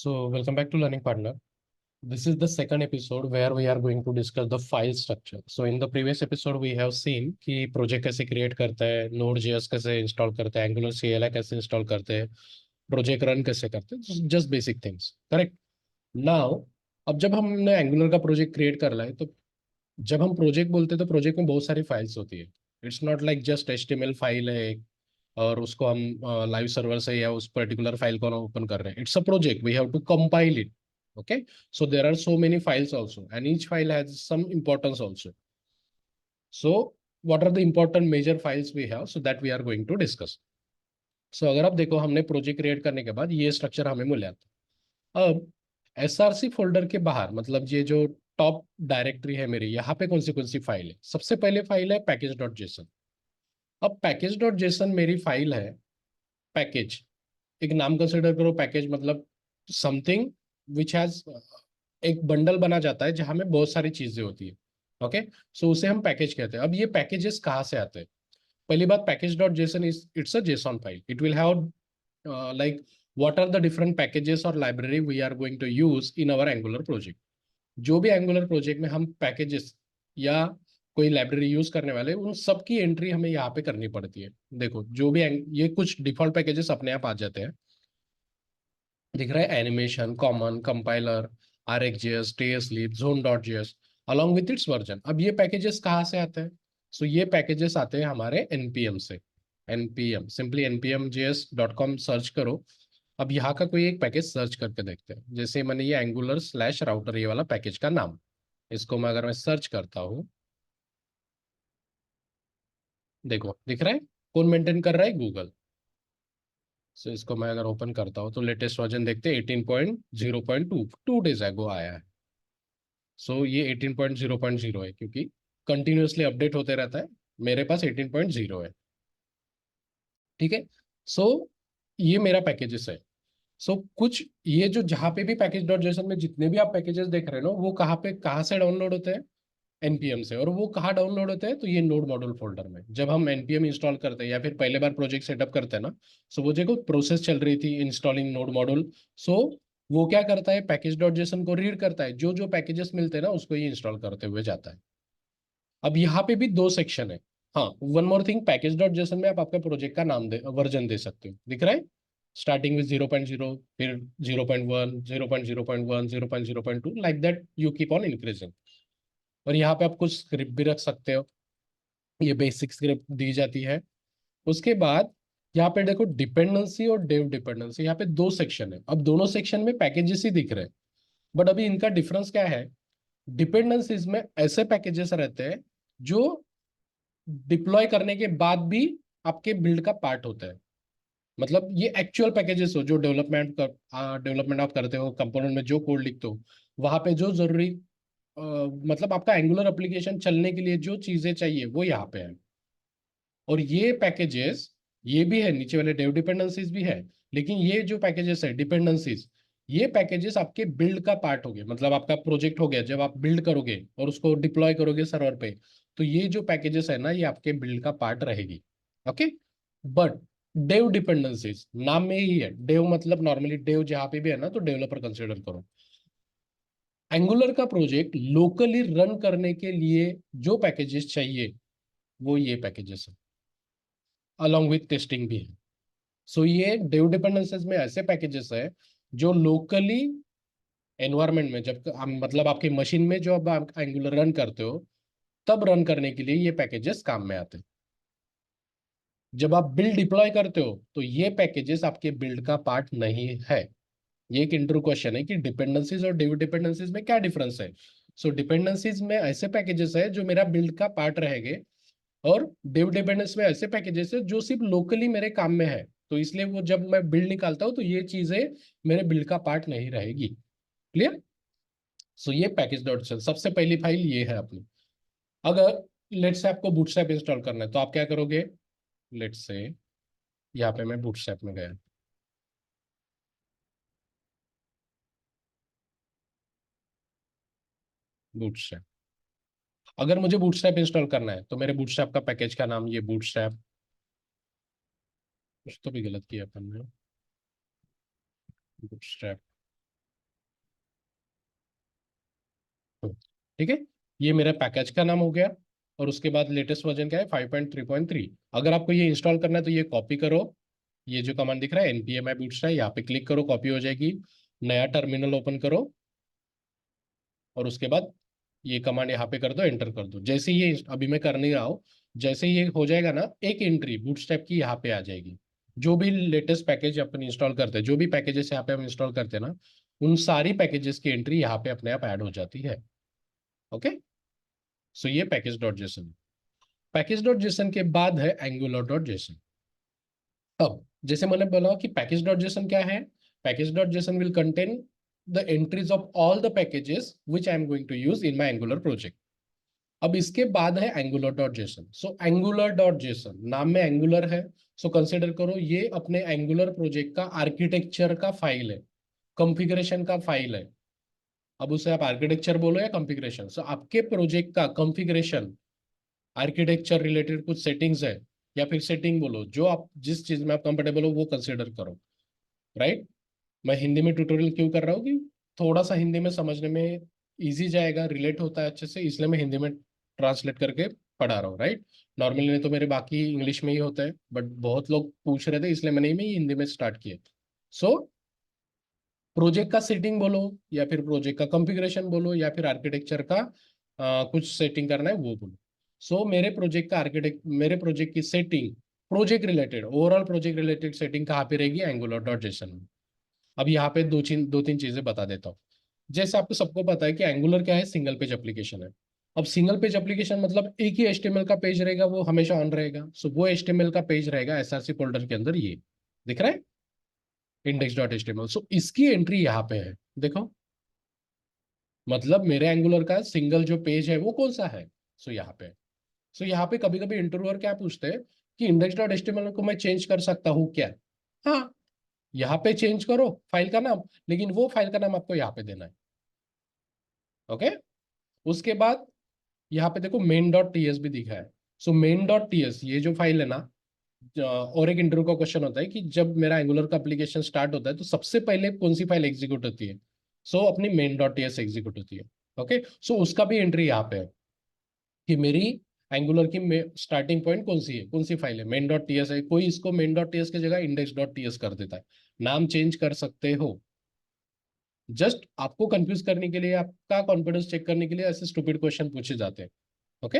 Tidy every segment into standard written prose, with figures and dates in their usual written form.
So, welcome back to Learning Partner. This is the second episode where we are going to discuss the file structure. So, in the previous episode, we have seen कि project कैसे create करता है, Node.js कैसे install करता है, Angular CLI कैसे install करते हैं, project run कैसे करते हैं, just basic things. Correct? Now, अब जब हमने Angular का project create कर रहा है, तो जब हम project बोलते हैं तो project में बहुत सारी files होती है. It's not like just HTML file है एक और उसको हम लाइव सर्वर से या उस पर्टिकुलर फाइल को ओपन कर रहे हैं. It's a project, we have to compile it. Okay, so there are so many files also and each file has some importance also. So what are the important major files we have, so that we are going to discuss. So अगर आप देखो, हमने project create करने के बाद ये structure हमें मिल जाता है. अब एसआरसी फोल्डर के बाहर, मतलब ये जो टॉप डायरेक्टरी है मेरी, यहाँ पे कौन सी फाइल है? सबसे पहले फाइल है पैकेज डॉट जेसन. अब पैकेज डॉट जेसन मेरी फाइल है. पैकेज एक नाम कंसिडर करो. पैकेज मतलब समथिंग विच हैज, एक बंडल बना जाता है जहां में बहुत सारी चीजें होती है. ओके, सो उसे हम पैकेज कहते हैं. अब ये पैकेजेस कहाँ से आते हैं? पहली बात, package dot JSON is it's a JSON file. It will have like what are the different packages or library we are going to use in our Angular project. जो भी Angular project में हम पैकेजेस या कोई library use करने वाले, उन सब की एंट्री हमें यहाँ पे करनी पड़ती है. देखो, जो भी ये कुछ डिफॉल्ट पैकेजेस अपने आप आ जाते हैं. दिख रहा है animation, common, compiler, RxJS, TSLib, zone.js along with its version. अब ये पैकेजेस कहाँ से आते हैं? सो ये पैकेजेस आते हैं हमारे npm से. npm सिंपली npm.js.com सर्च करो. अब यहाँ का कोई एक पैकेज सर्च करके देखते हैं. जैसे मैंने ये एंगुलर स्लैश राउटर, ये वाला पैकेज का नाम, इसको मैं अगर मैं सर्च करता हूँ, देखो दिख रहा है. कौन मेंटेन कर रहा है? गूगल. सो इसको मैं अगर ओपन करता हूँ तो लेटेस्ट वर्जन देखते हैं, 18.0.2 2 days ago आया है. सो ये 18.0.0 है, क्योंकि कंटिन्यूअसली अपडेट होते रहता है. मेरे पास 18.0 है. ठीक है. सो ये मेरा पैकेजेस है. सो कुछ ये जो जहाँ पे भी पैकेज डॉट जेसन में जितने भी आप पैकेजेस देख रहे हो ना, वो कहाँ से डाउनलोड होते हैं? एनपीएम से. और वो कहाँ डाउनलोड होते हैं? तो ये नोड मॉड्यूल फोल्डर में. जब हम एनपीएम इंस्टॉल करते हैं या फिर पहले बार प्रोजेक्ट सेटअप करते हैं ना, सो वो जो प्रोसेस चल रही थी इंस्टॉलिंग नोड मॉड्यूल, सो वो क्या करता है? पैकेज डॉट जेसन को रीड करता है. जो जो पैकेजेस मिलते हैं ना, उसको ये इंस्टॉल करते हुए जाता है. अब यहाँ पे भी दो सेक्शन है. हाँ, one more thing, package dot Jason में आप आपका प्रोजेक्ट का नाम वर्जन दे सकते हो. दिख रहा है, स्टार्टिंग विद 0.0, फिर 0.1, 0.0.1, 0.0.2, like that you keep on increasing. और यहाँ पे आप कुछ स्क्रिप्ट भी रख सकते हो. ये बेसिक स्क्रिप्ट दी जाती है. उसके बाद यहाँ पे देखो, डिपेंडेंसी और डेव डिपेंडेंसी, यहाँ पे दो सेक्शन है. अब दोनों सेक्शन में पैकेजेस ही दिख रहे हैं, बट अभी इनका डिफरेंस क्या है? डिपेंडेंसीज में ऐसे पैकेजेस रहते हैं जो डिप्लॉय करने के बाद भी आपके बिल्ड का पार्ट होता है. मतलब ये एक्चुअल पैकेजेस हो जो डेवलपमेंट आप करते हो, कंपोनेंट में जो कोड लिखते हो, वहां पे जो जरूरी मतलब आपका एंगुलर एप्लीकेशन चलने के लिए जो चीजें चाहिए वो यहाँ पे है. और ये पैकेजेस, ये भी है, नीचे वाले डेव डिपेंडेंसीज भी है. लेकिन ये जो पैकेजेस है डिपेंडेंसीज, ये पैकेजेस आपके बिल्ड का पार्ट हो गए. मतलब आपका प्रोजेक्ट हो गया, जब आप बिल्ड करोगे और उसको डिप्लॉय करोगे सर्वर पे, तो ये जो पैकेजेस है ना, ये आपके बिल्ड का पार्ट रहेगी. ओके. बट डेव डिपेंडेंसीज नाम में ही है. डेव मतलब नॉर्मली डेव जहाँ पे भी है ना, तो डेवलपर कंसिडर करो. एंगुलर का प्रोजेक्ट लोकली रन करने के लिए जो पैकेजेस चाहिए, वो ये पैकेजेस है. अलॉन्ग विथ टेस्टिंग भी है. सो ये डेव डिपेंडेंसीज में ऐसे पैकेजेस है जो लोकली एनवायरमेंट में, जब मतलब आपकी मशीन में जो आप एंगुलर रन करते हो, तब रन करने के लिए ये पैकेजेस काम में आते हैं. जब आप बिल्ड डिप्लॉय करते हो, तो ये पैकेजेस आपके बिल्ड का पार्ट नहीं है. ये एक इंटरव्यू क्वेश्चन है कि डिपेंडेंसीज और डेव डिपेंडेंसीज में क्या डिफरेंस है. सो डिपेंडेंसीज में ऐसे पैकेजेस है जो मेरा बिल्ड का पार्ट रहेंगे, और डेव डिपेंडेंस में ऐसे पैकेजेस है जो सिर्फ लोकली मेरे काम में है. तो इसलिए वो जब मैं बिल्ड निकालता हूँ, तो ये चीजें मेरे बिल्ड का पार्ट नहीं रहेगी. क्लियर? सो ये पैकेज डॉट श सबसे पहली फाइल ये है अपनी. अगर लेट्स से आपको बूटस्ट्रैप इंस्टॉल करना है, तो आप क्या करोगे? लेट्स से यहाँ पे मैं बूटस्ट्रैप में गया. बूटस्ट्रैप. अगर मुझे बूटस्ट्रैप इंस्टॉल करना है, तो मेरे बूटस्ट्रैप का पैकेज का नाम ये बूटस्ट्रैप. कुछ तो भी गलत किया अपन ने. बूटस्ट्रैप ठीक है, ये मेरा पैकेज का नाम हो गया। और उसके बाद लेटेस्ट वर्जन क्या है, 5.3.3। अगर आपको ये इंस्टॉल करना है तो ये कॉपी करो, ये जो कमांड दिख रहा है npm i bootstrap, यहाँ पे क्लिक करो, कॉपी हो जाएगी। नया टर्मिनल ओपन करो और उसके बाद ये कमांड यहाँ पे कर दो, एंटर कर दो। जैसे ये अभी मैं कर नहीं रहा हूँ, जैसे ये हो जाएगा ना, एक एंट्री बूटस्ट्रैप की यहाँ पे आ जाएगी। जो भी लेटेस्ट पैकेज अपन इंस्टॉल करते हैं, जो भी पैकेजेस यहाँ पे हम इंस्टॉल करते हैं ना, उन सारी पैकेजेस की एंट्री यहाँ पे अपने आप ऐड हो जाती है। ओके, सो ये package dot Jason. Package dot Jason के बाद है एंगुलर डॉट जेसन। अब जैसे मैंने बोला कि पैकेज डॉट जेसन क्या है, package dot JSON will contain the entries of all the packages which I am going to use in my Angular project. अब इसके बाद है Angular dot JSON. So Angular dot JSON, नाम में Angular है, so consider करो ये अपने एंगुलर प्रोजेक्ट का आर्किटेक्चर का फाइल है, कॉन्फ़िगरेशन का फाइल है। अब उसे आप आर्किटेक्चर बोलो या कॉन्फ़िगरेशन, सो आपके प्रोजेक्ट का कॉन्फ़िगरेशन, आर्किटेक्चर रिलेटेड कुछ सेटिंग्स है, या फिर सेटिंग बोलो, जो आप जिस चीज में आप कंफर्टेबल हो वो कंसिडर करो। राइट, मैं हिंदी में ट्यूटोरियल क्यों कर रहा हूँ कि थोड़ा सा हिंदी में समझने में इजी जाएगा, रिलेट होता है अच्छे से, इसलिए मैं हिंदी में ट्रांसलेट करके पढ़ा रहा हूँ। राइट, नॉर्मली नहीं तो मेरे बाकी इंग्लिश में ही होता है, बट बहुत लोग पूछ रहे थे इसलिए मैंने मैं हिंदी में स्टार्ट किया। सो प्रोजेक्ट का सेटिंग बोलो, या फिर प्रोजेक्ट का कॉन्फ़िगरेशन बोलो, या फिर आर्किटेक्चर का कुछ सेटिंग करना है वो बोलो। सो मेरे प्रोजेक्ट का आर्किटेक्ट, मेरे प्रोजेक्ट की setting, project related, overall project related setting कहाँ पे रहेगी, एंगुलर डॉट जेसन में। अब यहाँ पे दो तीन चीजें बता देता हूँ। जैसे आपको सबको पता है कि एंगुलर क्या है, सिंगल पेज एप्लीकेशन है। अब सिंगल पेज एप्लीकेशन मतलब एक ही एचटीएमएल का पेज रहेगा, वो हमेशा ऑन रहेगा। सो वो एचटीएमएल का पेज रहेगा एसआरसी फोल्डर के अंदर, ये दिख रहा है, इंडेक्स डॉट एचटीएमएल। सो इसकी एंट्री यहाँ पे है, देखो। मतलब मेरे एंगुलर का सिंगल जो पेज है वो कौन सा है, सो यहाँ पे। सो यहाँ पे कभी कभी इंटरव्यूअर क्या पूछते हैं कि इंडेक्स डॉट एचटीएमएल को मैं चेंज कर सकता हूँ क्या। हाँ, यहाँ पे चेंज करो फाइल का नाम, लेकिन वो फाइल का नाम आपको यहाँ पे देना है। ओके, उसके बाद यहाँ पे देखो मेन डॉट टीएस भी दिखा है। सो मेन डॉट टीएस ये जो फाइल है ना, और एक इंटरव्यू का क्वेश्चन होता है कि जब मेरा एंगुलर का एप्लीकेशन स्टार्ट होता है तो सबसे पहले कौन सी फाइल एग्जीक्यूट होती है, सो अपनी मेन डॉट टीएस एग्जीक्यूट होती है। ओके, सो उसका भी एंट्री यहाँ पे है कि मेरी एंगुलर की स्टार्टिंग पॉइंट कौन सी है, कौन सी फाइल है, मेन डॉट टीएस है। कोई इसको मेन डॉट टीएस की जगह इंडेक्स डॉट टीएस कर देता है, नाम चेंज कर सकते हो। जस्ट आपको कंफ्यूज करने के लिए, आपका कॉन्फिडेंस चेक करने के लिए ऐसे स्टूपिड क्वेश्चन पूछे जाते हैं। ओके,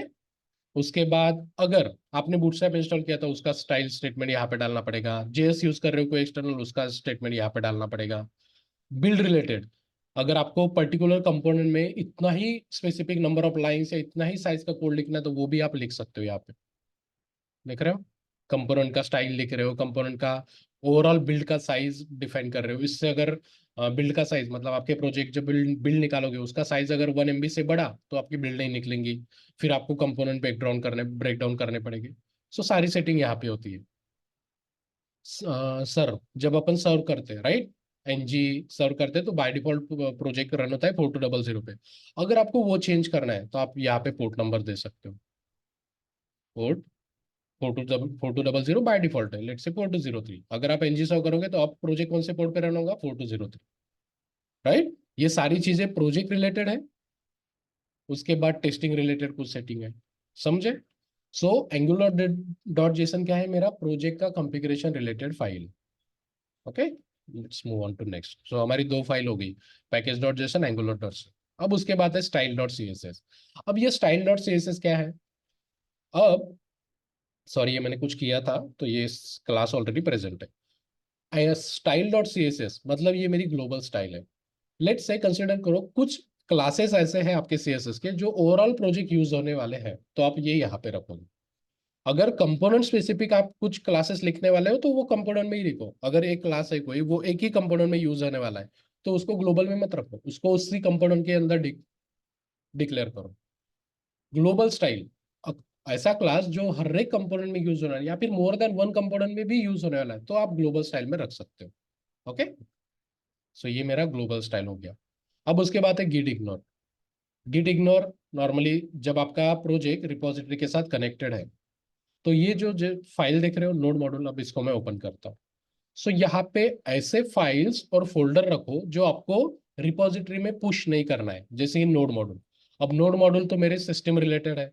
उसके बाद अगर आपने बूटस्ट्रैप इंस्टॉल किया तो उसका स्टाइल स्टेटमेंट यहाँ पे डालना पड़ेगा। जेएस यूज कर रहे हो कोई एक्सटर्नल, उसका स्टेटमेंट यहाँ पे डालना पड़ेगा। बिल्ड रिलेटेड, अगर आपको पर्टिकुलर कंपोनेंट में इतना ही स्पेसिफिक नंबर ऑफ लाइंस या इतना ही साइज का कोड लिखना है तो वो भी आप लिख सकते हो यहाँ पे। देख रहे हो, कंपोनेंट का स्टाइल लिख रहे हो, कंपोनेंट का ओवरऑल बिल्ड का साइज डिफाइन कर रहे हो। इससे अगर बिल्ड का साइज मतलब आपके प्रोजेक्ट जब बिल्ड बिल्ड निकालोगे उसका साइज अगर 1 MB से बढ़ा तो आपकी बिल्ड नहीं निकलेंगी, फिर आपको कंपोनेंट ब्रेक डाउन करने पड़ेंगे। सो सारी सेटिंग यहाँ पे होती है। सर्व, जब अपन सर्व करते हैं, राइट, एनजी सर्व करते हैं तो बाय डिफॉल्ट प्रोजेक्ट रन होता है 4200 पे। अगर आपको वो चेंज करना है तो आप यहाँ पे पोर्ट नंबर दे सकते हो। पोर्ट 4200 बाय डिफॉल्ट है, लेट से 4203। अगर आप एनजी सर्व करोगे तो आप प्रोजेक्ट कौन से पोर्ट पे रन होगा, 4203। राइट, ये सारी चीजें प्रोजेक्ट रिलेटेड है। उसके बाद टेस्टिंग रिलेटेड कुछ सेटिंग है, समझे। सो एंगुलर डॉट जेसन क्या है, मेरा प्रोजेक्ट का configuration related file. Okay, let's move on to next. So हमारी दो फाइल हो गई, package dot JSON, angular dot. अब उसके बाद है style dot C S S. अब ये style dot C S S क्या है, अब सॉरी ये मैंने कुछ किया था तो ये क्लास ऑलरेडी प्रेजेंट है। Style dot C S S मतलब ये मेरी ग्लोबल स्टाइल है। लेट्स से कंसिडर करो कुछ क्लासेस ऐसे हैं आपके सीएसएस के जो ओवरऑल प्रोजेक्ट यूज होने वाले हैं, तो आप ये यहाँ पे रखोगे। अगर कंपोनेंट स्पेसिफिक आप कुछ क्लासेस लिखने वाले हो तो वो कंपोनेंट में ही लिखो। अगर एक क्लास है कोई, वो एक ही कंपोनेंट में यूज होने वाला है तो उसको ग्लोबल में मत रखो, उसको उसी कंपोनेंट के अंदर डिक्लेयर करो। ग्लोबल स्टाइल, ऐसा क्लास जो हर एक कंपोनेंट में यूज होना है या फिर मोर देन वन कंपोनेंट में भी यूज होने वाला है तो आप ग्लोबल स्टाइल में रख सकते हो। ओके, सो ये मेरा ग्लोबल स्टाइल हो गया। अब उसके बाद है git ignore. Git ignore normally जब आपका प्रोजेक्ट रिपोजिटरी के साथ कनेक्टेड है तो ये जो फाइल देख रहे हो नोड मॉड्यूल, अब इसको मैं ओपन करता हूँ। सो यहाँ पे ऐसे फाइल्स और फोल्डर रखो जो आपको रिपोजिटरी में पुश नहीं करना है, जैसे ये नोड मॉड्यूल। अब नोड मॉड्यूल तो मेरे सिस्टम रिलेटेड है,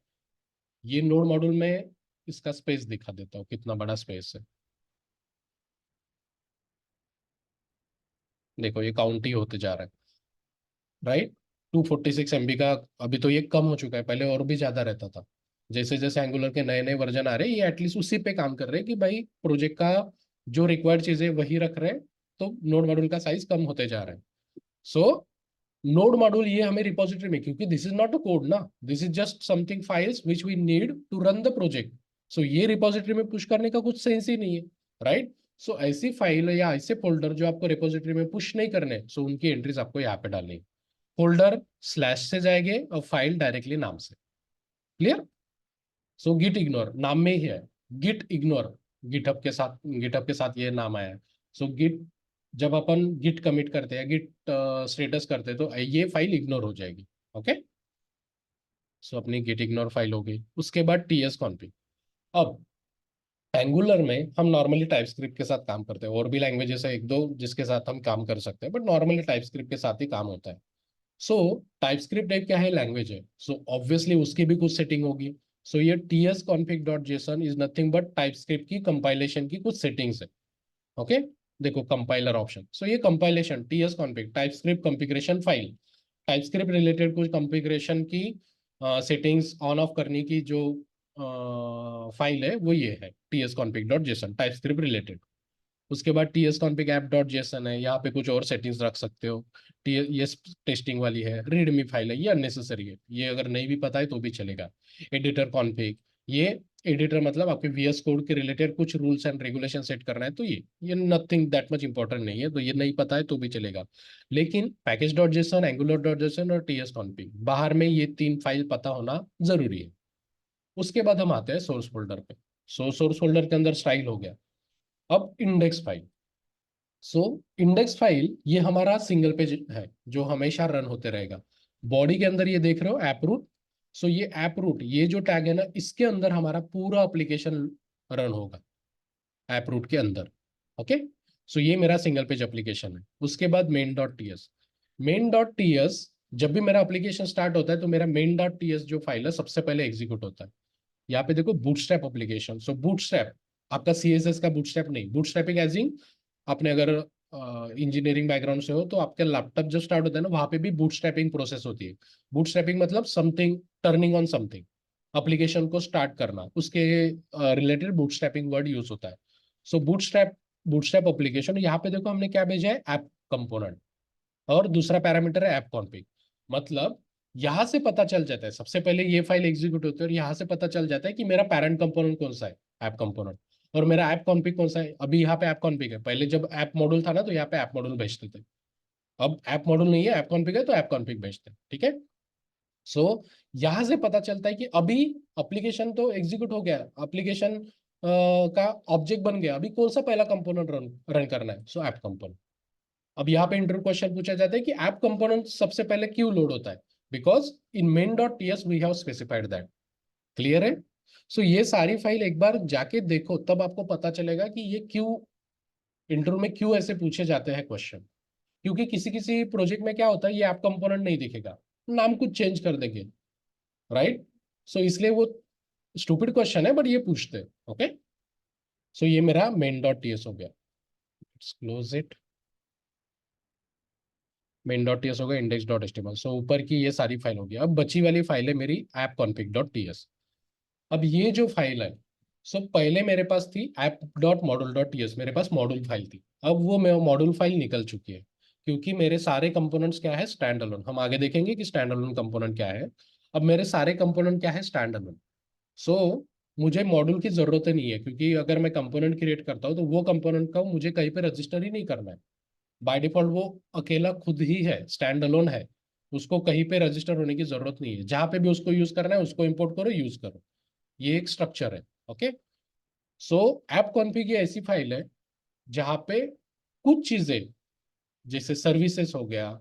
ये नोड मॉड्यूल में इसका स्पेस दिखा देता हूँ कितना बड़ा स्पेस है। देखो ये काउंट ही होते जा रहा है, राइट। 246 MB का अभी तो ये कम हो चुका है, पहले और भी ज्यादा रहता था। जैसे जैसे एंगुलर के नए नए वर्जन आ रहे हैं, ये एटलीस्ट उसी पे काम कर रहे हैं कि भाई प्रोजेक्ट का जो रिक्वायर्ड चीजें वही रख रहे हैं, तो नोड मॉड्यूल का साइज कम होते जा रहा है। सो नोड मॉड्यूल ये हमें रिपोजिटरी में, क्योंकि this is not a code ना, this is just something files which we need to run the project. So ये रिपोजिटरी में पुश करने का कुछ सेंस ही नहीं है, राइट। सो ऐसी फाइल या ऐसे फोल्डर जो आपको रिपोजिटरी में पुश नहीं करने, सो उनकी एंट्रीज आपको यहाँ पे डालनी है। फोल्डर स्लैश से जाएंगे और फाइल डायरेक्टली नाम से। क्लियर। सो गिट इग्नोर नाम में ही है, गिट इग्नोर। गिटहब के साथ ये नाम आया है। सो गिट, जब अपन गिट कमिट करते हैं, गिट स्टेटस करते हैं, तो ये फाइल इग्नोर हो जाएगी। ओके। सो अपनी गिट इग्नोर फाइल हो गई। उसके बाद टीएस कॉन्फिग। अब एंगुलर में हम नॉर्मली टाइपस्क्रिप्ट के साथ काम करते हैं, और भी लैंग्वेजेस है एक दो जिसके साथ हम काम कर सकते हैं, बट नॉर्मली टाइपस्क्रिप्ट के साथ ही काम होता है। सो टाइपस्क्रिप्ट एक क्या है, लैंग्वेज है। सो ऑब्वियसली उसकी भी कुछ सेटिंग होगी। सो ये TS config dot JSON is nothing but TypeScript की कंपाइलेशन की कुछ सेटिंग्स है। ओके। देखो कंपाइलर ऑप्शन, सो ये compilation TS config TypeScript configuration file, TypeScript related कुछ कॉन्फ़िगरेशन की सेटिंग्स ऑन ऑफ करने की जो फाइल है वो ये है TS config dot JSON TypeScript related. उसके बाद TS config app dot JSON है, यहाँ पे कुछ और सेटिंग्स रख सकते हो। टी ये टेस्टिंग वाली है, रीडमी फाइल है, ये अननेसेसरी है, ये अगर नहीं भी पता है तो भी चलेगा। एडिटर कॉन्फिग, ये एडिटर मतलब आपके वीएस कोड के रिलेटेड कुछ रूल्स एंड रेगुलेशन सेट करना है, तो ये नथिंग दैट मच इंपॉर्टेंट नहीं है, तो ये नहीं पता है तो भी चलेगा। लेकिन package dot JSON, angular dot Jason और टीएस कॉन्फिग, बाहर में ये तीन फाइल पता होना जरूरी है। उसके बाद हम आते हैं सोर्स फोल्डर पे। सोर्स फोल्डर के अंदर स्टाइल हो गया। अब index file. So index file ये हमारा सिंगल पेज है जो हमेशा रन होते रहेगा। बॉडी के अंदर ये देख रहे हो ऐप रूट। सो ये ऐप रूट, ये जो टैग है ना, इसके अंदर हमारा पूरा एप्लीकेशन रन होगा, ऐप रूट के अंदर। ओके। सो ये मेरा सिंगल पेज एप्लीकेशन है। उसके बाद main dot T S. Main dot T S, जब भी मेरा एप्लीकेशन स्टार्ट होता है तो मेरा मेन डॉट टी एस जो फाइल है सबसे पहले एग्जीक्यूट होता है। यहाँ पे देखो बूटस्ट्रैप एप्लीकेशन। सो बूटस्ट्रैप आपका सीएसएस का बूटस्ट्रैप नहीं, बूटस्ट्रैपिंग एज इन आपने अगर इंजीनियरिंग बैकग्राउंड से हो तो आपका लैपटॉप जब स्टार्ट होता है ना, वहां पे भी बूटस्ट्रैपिंग प्रोसेस होती है। बूटस्ट्रैपिंग मतलब something, turning on something, application को स्टार्ट करना, उसके रिलेटेड बूटस्ट्रैपिंग वर्ड यूज होता है। सो बूटस्ट्रैप एप्लीकेशन, यहाँ पे देखो हमने क्या भेजा है, ऐप कंपोनेंट, और दूसरा पैरामीटर है ऐप कॉन्फिग। मतलब यहां से पता चल जाता है, सबसे पहले ये फाइल एग्जीक्यूट होती है और यहां से पता चल जाता है कि मेरा पैरेंट कंपोनेंट कौन सा है, ऐप कंपोनेंट, और मेरा ऐप कॉन्फिग कौन सा है। अभी यहाँ पे ऐप कॉन्फिग है, पहले जब ऐप मॉड्यूल था ना तो यहाँ पे ऐप मॉड्यूल भेजते थे। अब ऐप मॉड्यूल नहीं है, ऐप कॉन्फिग है, तो ऐप कॉन्फिग भेजते हैं। ठीक है। सो यहां से पता चलता है कि अभी एप्लीकेशन तो एग्जीक्यूट हो गया, एप्लीकेशन का ऑब्जेक्ट बन गया, अभी कौन सा पहला कंपोनेंट रन रन करना है, सो ऐप कंपोनेंट। अब यहाँ पे इंटरव्यू क्वेश्चन पूछा जाता है कि ऐप कंपोनेंट सबसे पहले क्यों लोड होता है, because in main dot TS we have specified that. Clear है। सो ये सारी फाइल एक बार जाके देखो, तब आपको पता चलेगा कि ये क्यों इंटरव्यू में क्यों ऐसे पूछे जाते हैं क्वेश्चन। क्योंकि किसी किसी प्रोजेक्ट में क्या होता है, ये ऐप कंपोनेंट नहीं दिखेगा, नाम कुछ चेंज कर देंगे, राइट। सो इसलिए वो स्टूपिड क्वेश्चन है, बट ये पूछते हैं। ओके। सो ये मेरा मेन डॉट टीएस हो गया, close it. Main dot TS होगा, इंडेक्स डॉट एचटीएमएल। सो ऊपर की ये सारी फाइल होगी। अब बची वाली फाइल है मेरी ऐप कॉन्फिग डॉट टीएस। अब ये जो फाइल है, सो पहले मेरे पास थी app dot module dot TS, मेरे पास मॉड्यूल फाइल थी। अब वो मैं मॉड्यूल फाइल निकल चुकी है, क्योंकि मेरे सारे कंपोनेंट्स क्या है, स्टैंड अलोन। हम आगे देखेंगे कि स्टैंड अलोन कंपोनेंट क्या है। अब मेरे सारे कंपोनेंट क्या है, स्टैंड अलोन। सो मुझे मॉड्यूल की जरूरत ही नहीं है, क्योंकि अगर मैं कंपोनेंट क्रिएट करता हूँ तो वो कंपोनेंट का मुझे कहीं पे रजिस्टर ही नहीं करना है। बाय डिफॉल्ट वो अकेला खुद ही है, स्टैंड अलोन है, उसको कहीं पे रजिस्टर होने की जरूरत नहीं है। जहां पे भी उसको यूज करना है उसको इंपोर्ट करो, यूज करो। ये एक स्ट्रक्चर है। ओके। सो ऐप कॉन्फिग ये ऐसी फाइल है जहां पे कुछ चीजें, जैसे सर्विसेज हो गया,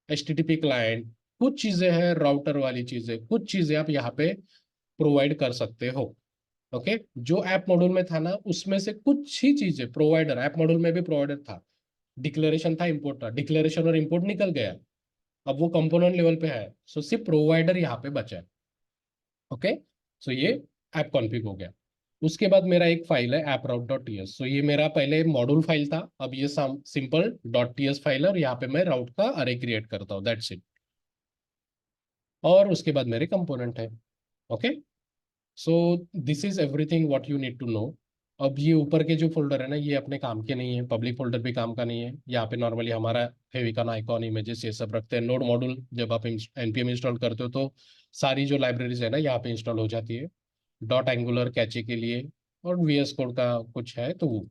एचटीटीपी क्लाइंट, कुछ चीजें हैं राउटर वाली चीजें, कुछ चीजें आप यहाँ पे प्रोवाइड कर सकते हो। ओके। जो ऐप मॉड्यूल में था ना, उसमें से कुछ ही चीजें प्रोवाइडर, ऐप मॉड्यूल में भी प्रोवाइडर था, डिक्लेरेशन था, इंपोर्ट था, डिक्लेरेशन और इंपोर्ट निकल गया। अब वो कंपोनेंट लेवल पे है, सो सिर्फ प्रोवाइडर यहाँ पे बचा है। ओके, सो ये ऐप कॉन्फ़िग हो गया। उसके बाद मेरा एक फाइल है app route dot T S. So ये मेरा पहले मॉड्यूल फाइल था, अब ये simple dot T S file है, और यहाँ पे मैं राउट का अरे क्रिएट करता हूँ, दैट्स इट। और उसके बाद मेरे कंपोनेंट है। Okay, so this is everything what you need to know. अब ये ऊपर के जो फोल्डर है ना, ये अपने काम के नहीं है, पब्लिक फोल्डर भी काम का नहीं है। यहाँ पे नॉर्मली हमारा फेविकॉन, आइकॉन, इमेजेस ये सब रखते हैं। नोड मॉड्यूल जब आप npm इंस्टॉल करते हो तो सारी जो लाइब्रेरीज है ना यहाँ पे इंस्टॉल हो जाती है, डॉट एंगुलर कैचे के लिए, और वीएस कोड का कुछ है तो वो।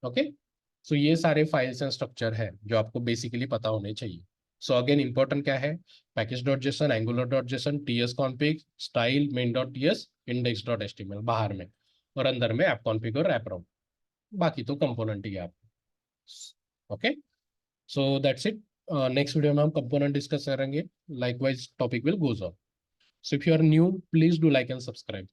ओके, सो ये सारे फाइल्स एंड स्ट्रक्चर है जो आपको बेसिकली पता होने चाहिए। सो अगेन इंपॉर्टेंट क्या है, package dot JSON, angular dot JSON, TS config, style, main dot TS, index dot HTML बाहर में, और अंदर में ऐप कॉन्फिग और ऐप राउट, बाकी तो कंपोनेंट ही है आप। Okay, so that's it. Next video में हम कंपोनेंट डिस्कस करेंगे, likewise topic will goes on. So if you are new, please do like and subscribe.